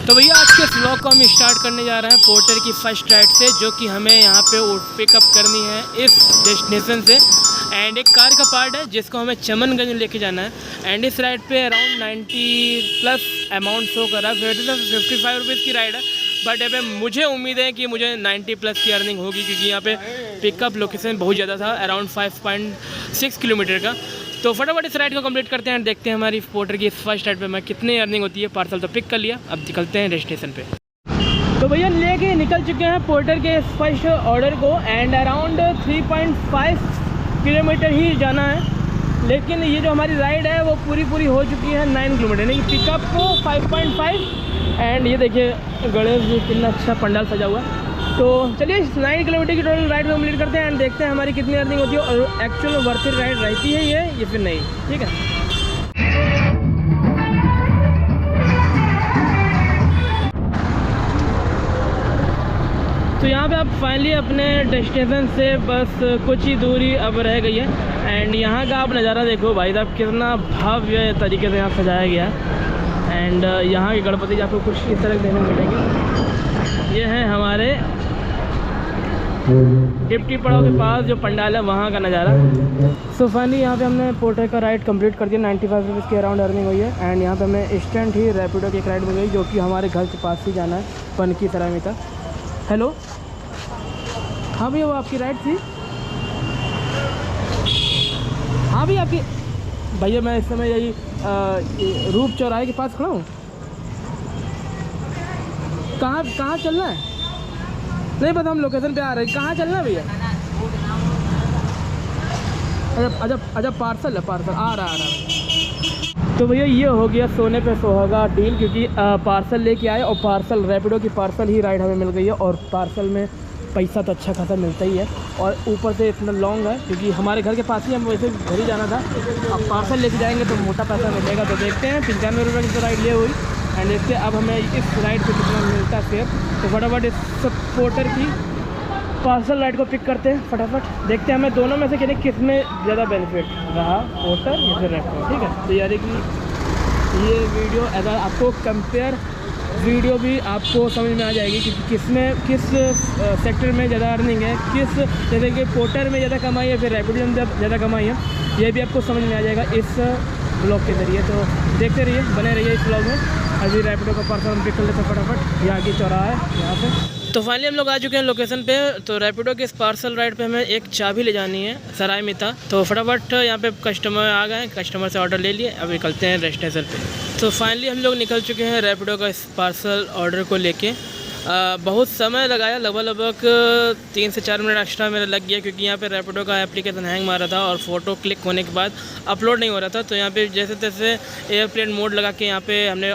तो भैया आज के व्लॉग को हम स्टार्ट करने जा रहे हैं पोर्टर की फर्स्ट राइड से, जो कि हमें यहाँ पे पिकअप करनी है इस डेस्टिनेशन से। एंड एक कार का पार्ट है जिसको हमें चमनगंज लेके जाना है। एंड इस राइड पे अराउंड 90+ अमाउंट शो कर रहा है। 55 रुपीज़ की राइड है, बट यहाँ पे मुझे उम्मीद है कि मुझे 90+ की अर्निंग होगी, क्योंकि यहाँ पे पिकअप लोकेशन बहुत ज़्यादा था, अराउंड 5.6 किलोमीटर का। तो फटाफट इस राइड को कंप्लीट करते हैं, देखते हैं हमारी पोर्टर की फर्स्ट राइड पे मैं कितनी अर्निंग होती है। पार्सल तो पिक कर लिया, अब निकलते हैं डेस्टिनेशन पे। तो भैया लेके निकल चुके हैं पोर्टर के फर्स्ट ऑर्डर को। एंड अराउंड 3.5 किलोमीटर ही जाना है, लेकिन ये जो हमारी राइड है वो पूरी हो चुकी है 9 किलोमीटर, नहीं पिकअप को 5.5। एंड ये देखिए गणेश जी कितना अच्छा पंडाल सजा हुआ है। तो चलिए 9 किलोमीटर की टोटल राइड कंप्लीट करते हैं एंड देखते हैं हमारी कितनी अर्निंग होती है और एक्चुअल वर्थ इट राइड रहती है ये फिर नहीं। ठीक है, तो यहाँ पे आप फाइनली अपने डेस्टिनेशन से बस कुछ ही दूरी अब रह गई है। एंड यहाँ का आप नज़ारा देखो भाई साहब, कितना भव्य तरीके से यहाँ सजाया गया है। एंड यहाँ के गणपति आपको कुछ इस तरह देखने मिलेंगे। ये है हमारे डिप्टी पड़ाव के पास जो पंडाल है वहाँ का नज़ारा। सो फाइनली यहाँ पे हमने पोर्टर का राइड कंप्लीट कर दिया। 95 रुपीज़ के अराउंड अर्निंग हुई है। एंड यहाँ पे हमें इंस्टेंट ही रैपिडो की एक राइड मिल गई, जो कि हमारे घर के पास ही जाना है, पनकी सराय तक। हेलो, हाँ भैया वो आपकी राइड थी। हाँ भैया आपकी, भैया मैं इस समय यही रूप चौराहे के पास खड़ा हूँ। कहाँ चलना है? नहीं पता, हम लोकेशन पे आ रहे हैं। कहाँ चलना है भैया? अच्छा पार्सल है, पार्सल आ रहा है। तो भैया ये हो गया सोने पे सुहागा डील, क्योंकि पार्सल लेके आए और पार्सल रैपिडो की पार्सल ही राइड हमें मिल गई है। और पार्सल में पैसा तो अच्छा खासा मिलता ही है, और ऊपर से इतना लॉन्ग है क्योंकि हमारे घर के पास ही हम वैसे घर ही जाना था। अब पार्सल लेके जाएंगे तो मोटा पैसा मिलेगा। तो देखते हैं 95 रुपये की तो राइड ले हुई। एंड इससे अब हमें इस राइड पे कितना मिलता है फेयर। तो फटाफट इस पोर्टर की पार्सल राइड को पिक करते हैं, फटाफट देखते हैं हमें दोनों में से किस में ज़्यादा बेनिफिट रहा, पोर्टर या फिर रैपिडो। ठीक है, तो यानी कि ये वीडियो अगर आपको कंपेयर वीडियो भी आपको समझ में आ जाएगी कि किस सेक्टर में ज़्यादा अर्निंग है, किस जैसे कि पोर्टर में ज़्यादा कमाई है, फिर रैपिडो में ज़्यादा कमाई है, ये भी आपको समझ में आ जाएगा इस ब्लॉग के ज़रिए। तो देखते रहिए, बने रहिए इस ब्लॉग में। अभी रैपिडो का पार्सल हम पिक कर लेते हैं फटाफट। यहाँ की चौराहा है यहाँ पे। तो फाइनली हम लोग आ चुके हैं लोकेशन पे। तो रैपिडो के इस पार्सल राइड पे हमें एक चाबी ले जानी है सराय मिता। तो फटाफट यहाँ पे कस्टमर आ गए, कस्टमर से ऑर्डर ले लिए, अब निकलते हैं डेस्टिनेशन पे। तो फाइनली हम लोग निकल चुके हैं रैपिडो का इस पार्सल ऑर्डर को लेके। बहुत समय लगाया, लगभग 3 से 4 मिनट एक्स्ट्रा मेरा लग गया, क्योंकि यहाँ पे रैपिडो का एप्लीकेशन हैंग मारा था और फ़ोटो क्लिक होने के बाद अपलोड नहीं हो रहा था। तो यहाँ पे जैसे तैसे एयरप्लेन मोड लगा के यहाँ पे हमने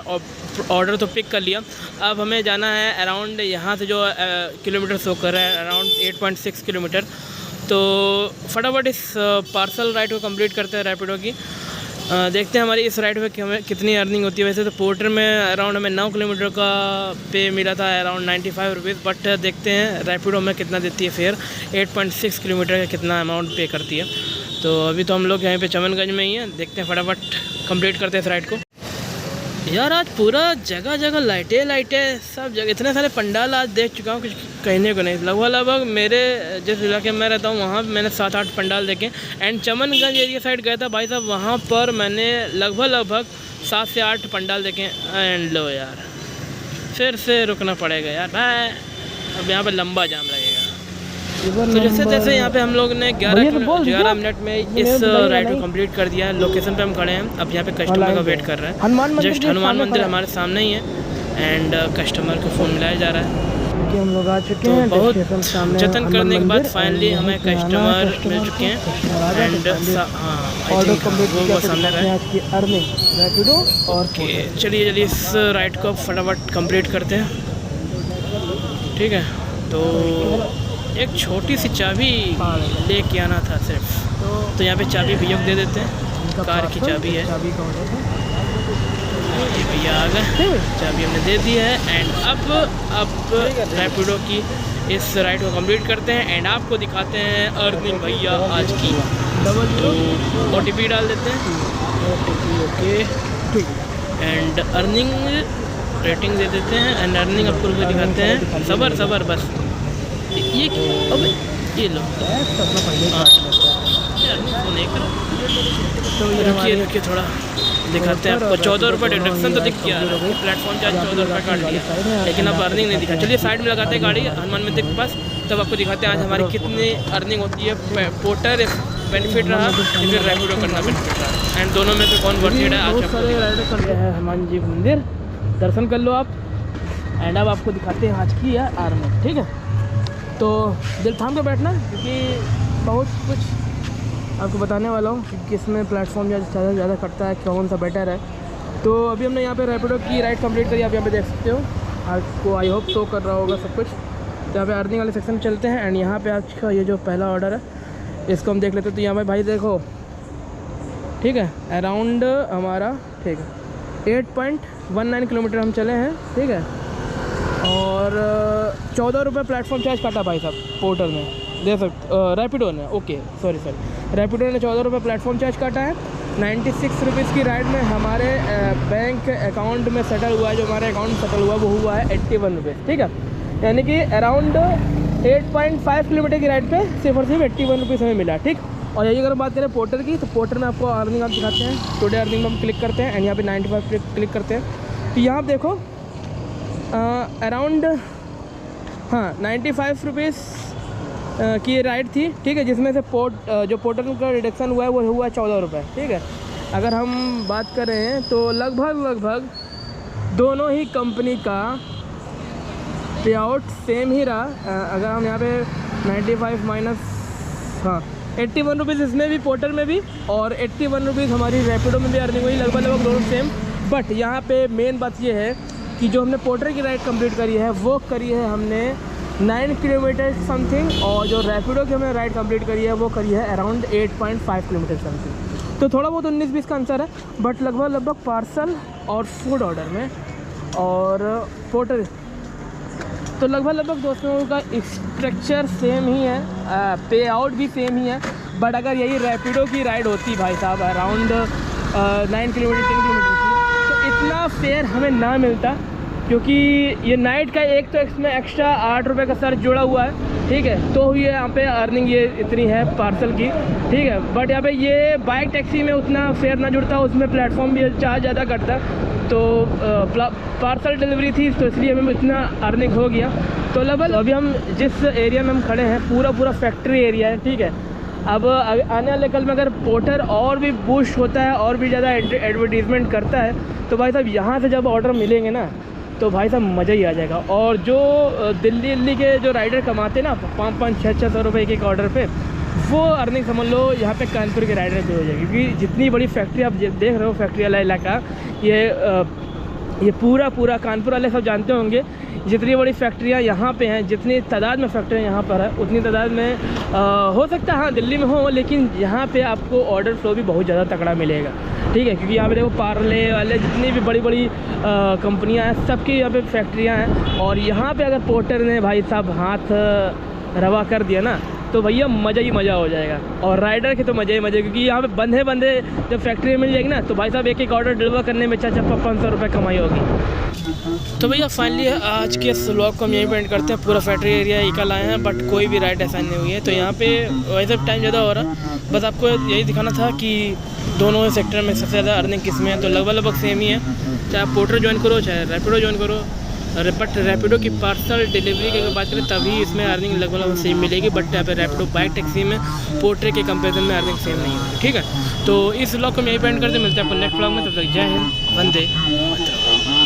ऑर्डर तो पिक कर लिया। अब हमें जाना है अराउंड, यहाँ से जो किलोमीटर शो कर रहा है अराउंड 8.6 किलोमीटर। तो फटाफट इस पार्सल राइड को कंप्लीट करते हैं रैपिडो की। देखते हैं हमारी इस राइड में हमें कितनी अर्निंग होती है। वैसे तो पोर्टर में अराउंड हमें 9 किलोमीटर का पे मिला था, अराउंड 95 रुपीज़, बट देखते हैं रैपिडो में कितना देती है फेयर। 8.6 किलोमीटर का कितना अमाउंट पे करती है। तो अभी तो हम लोग यहाँ पे चमनगंज में ही हैं, देखते हैं फटाफट कंप्लीट करते हैं इस राइड को। यार आज पूरा जगह लाइटें सब जगह, इतने सारे पंडाल आज देख चुका हूँ, कुछ कहने को नहीं। लगभग मेरे जिस इलाके में मैं रहता हूँ वहाँ मैंने 7-8 पंडाल देखे। एंड चमनगंज एरिया साइड गया था भाई साहब, वहाँ पर मैंने लगभग 7 से 8 पंडाल देखे। एंड लो यार, फिर से रुकना पड़ेगा यार, अब यहाँ पर लंबा जाम लगेगा। तो जैसे तैसे यहाँ पे हम लोग ने 11 मिनट में इस राइड को कंप्लीट कर दिया है। लोकेशन पे हम खड़े हैं, अब यहाँ पे कस्टमर का वेट कर रहे हैं। जस्ट हनुमान मंदिर हमारे सामने ही है। एंड कस्टमर को फ़ोन मिलाया जा रहा है कि हम लोग आ चुके हैं। बहुत जतन करने के बाद फाइनली हमें कस्टमर मिल चुके हैं। एंड वो सामने रहे। ओके, चलिए इस राइड को फटाफट कंप्लीट करते हैं। ठीक है, तो एक छोटी सी चाबी लेके आना था सिर्फ। तो यहाँ पे चाबी भैया को दे देते हैं, कार की चाबी है। ये भैया आ गए, चाबी हमने दे दी है। एंड अब रैपिडो की इस राइड को कंप्लीट करते हैं एंड आपको दिखाते हैं अर्निंग भैया आज की। तो OTP डाल देते हैं। ओके, एंड अर्निंग रेटिंग दे देते हैं एंड अर्निंग आपको रुपये दिखाते हैं। सबर बस ये अब ये लो तो रुकिए थोड़ा दिखाते हैं आपको। 14 रुपये डिडक्शन तो दिख गया, प्लेटफॉर्म चार्ज 14 रुपये काट दिया, लेकिन अब अर्निंग नहीं दिखा। चलिए साइड में लगाते हैं गाड़ी हनुमान मंदिर के पास, तब आपको दिखाते हैं आज हमारी कितनी अर्निंग होती है। पोर्टर बेनिफिट रहा फिर रैपिडो करना बेनिफिट रहा, एंड दोनों में से कौन वर्थिट है आज आपको राइडर कर गया है। हनुमान जी मंदिर दर्शन कर लो आप, एंड अब आपको दिखाते हैं आज की है अर्निंग। ठीक है, तो दिल थाम के बैठना क्योंकि बहुत कुछ आपको बताने वाला हूँ कि किसमें प्लेटफॉर्म ज़्यादा से ज़्यादा कटता है, कौन सा बेटर है। तो अभी हमने यहाँ पे रैपिडो की राइड कंप्लीट करी, आप यहाँ पे देख सकते हो, आपको आई होप शो कर रहा होगा सब कुछ। तो यहाँ पे अर्निंग वाले सेक्शन में चलते हैं, एंड यहाँ पे आपका ये जो पहला ऑर्डर है इसको हम देख लेते हैं। तो यहाँ पे भाई देखो, ठीक है, अराउंड हमारा ठीक है 8.19 किलोमीटर हम चले हैं। ठीक है, और 14 रुपये प्लेटफॉर्म चार्ज काटा भाई साहब पोर्टल में, दे सकते रैपिडो ने, ओके सॉरी रैपिडो ने 14 रुपये प्लेटफॉर्म चार्ज काटा है। 96 रुपीज़ की राइड में हमारे बैंक अकाउंट में सेटल हुआ है, जो हमारे अकाउंट में सेटल हुआ वो हुआ है 81 रुपीज़। ठीक है, यानी कि अराउंड 8.5 किलोमीटर की राइड पे सिर्फ और सिर्फ 81 रुपीज़ हमें मिला। ठीक, और यही अगर बात करें पोर्टर की, तो पोर्टर में आपको अर्निंग आप दिखाते हैं। टुडे अर्निंग में हम क्लिक करते हैं एंड यहाँ पे 95 पे क्लिक करते हैं, तो यहाँ आप देखो अराउंड 95 रुपीज़ की राइड थी। ठीक है, जिसमें से जो पोर्टर का रिडक्शन हुआ है वो हुआ 14 रुपये। ठीक है, अगर हम बात करें तो लगभग दोनों ही कंपनी का पे आउट सेम ही रहा। अगर हम यहाँ पे 95 माइनस 81 रुपीज़ इसमें भी, पोर्टर में भी, और 81 रुपीज़ हमारी रैपिडो में भी अर्निंग हुई, लगभग दोनों सेम। बट यहाँ पे मेन बात ये है कि जो हमने पोर्टर की राइड कंप्लीट करी है वो करी है हमने 9 किलोमीटर समथिंग, और जो रैपिडो की हमने राइड कंप्लीट करी है वो करी है अराउंड 8.5 किलोमीटर समथिंग। तो थोड़ा बहुत 19-20 का आंसर है, बट लगभग पार्सल और फूड ऑर्डर में और पोर्टर तो लगभग दोस्तों का स्ट्रक्चर सेम ही है, पे आउट भी सेम ही है। बट अगर यही रैपिडो की राइड होती भाई साहब अराउंड 9 किलोमीटर 10 किलोमीटर की, तो इतना फेयर हमें ना मिलता, क्योंकि ये नाइट का एक तो इसमें एक्स्ट्रा 8 रुपये का सर्च जुड़ा हुआ है। ठीक है, तो ये यहाँ पे अर्निंग ये इतनी है पार्सल की। ठीक है, बट यहाँ पे ये बाइक टैक्सी में उतना फेयर ना जुड़ता, उसमें प्लेटफॉर्म भी चार्ज ज़्यादा कटता। तो पार्सल डिलीवरी थी तो इसलिए हमें इतना अर्निंग हो गया। तो लगभग अभी हम जिस एरिया में हम खड़े हैं पूरा फैक्ट्री एरिया है। ठीक है, अब आने वाले कल में अगर पोर्टर और भी बूस्ट होता है और भी ज़्यादा एडवर्टीज़मेंट करता है, तो भाई साहब यहाँ से जब ऑर्डर मिलेंगे ना, तो भाई साहब मज़ा ही आ जाएगा। और जो दिल्ली के जो राइडर कमाते ना 500-600 रुपये एक ऑर्डर पे, वो अर्निंग समझ लो यहाँ पे कानपुर के राइडर पे हो जाएगी। क्योंकि जितनी बड़ी फैक्ट्री आप देख रहे हो, फैक्ट्री वाला इलाका, ये पूरा कानपुर वाले सब जानते होंगे। जितनी बड़ी फैक्ट्रियाँ यहाँ पे हैं, जितनी तादाद में फैक्ट्रियाँ यहाँ पर है, उतनी तादाद में हो सकता है हाँ दिल्ली में हो, लेकिन यहाँ पे आपको ऑर्डर फ्लो भी बहुत ज़्यादा तगड़ा मिलेगा। ठीक है, क्योंकि यहाँ पे देखो पार्ले वाले जितनी भी बड़ी कंपनियाँ हैं, सबकी यहाँ पे फैक्ट्रियाँ हैं। और यहाँ पे अगर पोर्टर ने भाई साहब हाथ रवा कर दिया ना, तो भैया मज़ा ही मज़ा हो जाएगा। और राइडर के तो मज़ा ही मज़ा, क्योंकि यहाँ पे बंदे जब फैक्ट्री में मिल जाएगी ना, तो भाई साहब एक ऑर्डर डिलीवर करने में 400-500 रुपये कमाई होगी। तो भैया फाइनली आज के इस व्लॉग को हम यहीं पे एंड करते हैं। पूरा फैक्ट्री एरिया ही कल आए हैं, बट कोई भी राइड ऐसा नहीं हुई है। तो यहाँ पे वैसे टाइम ज़्यादा हो रहा, बस आपको यही दिखाना था कि दोनों सेक्टर में सबसे ज़्यादा अर्निंग किस में है। तो लगभग सेम ही है, चाहे आप पोर्टर ज्वाइन करो चाहे रैपिडो ज्वाइन करो। बट रैपिडो की पार्सल डिलीवरी की अगर बात करें तभी इसमें अर्निंग लगभग सेम मिलेगी। बट यहाँ पे रैपिडो बाइक टैक्सी में पोर्टर के कंपेरिजन में अर्निंग सेम नहीं है। ठीक है, तो इस व्लॉग को हम यहीं पे एंड करते, मिलते हैं आपको नेक्स्ट व्लॉग में। तब तक जय हिंद, वंदे मातरम।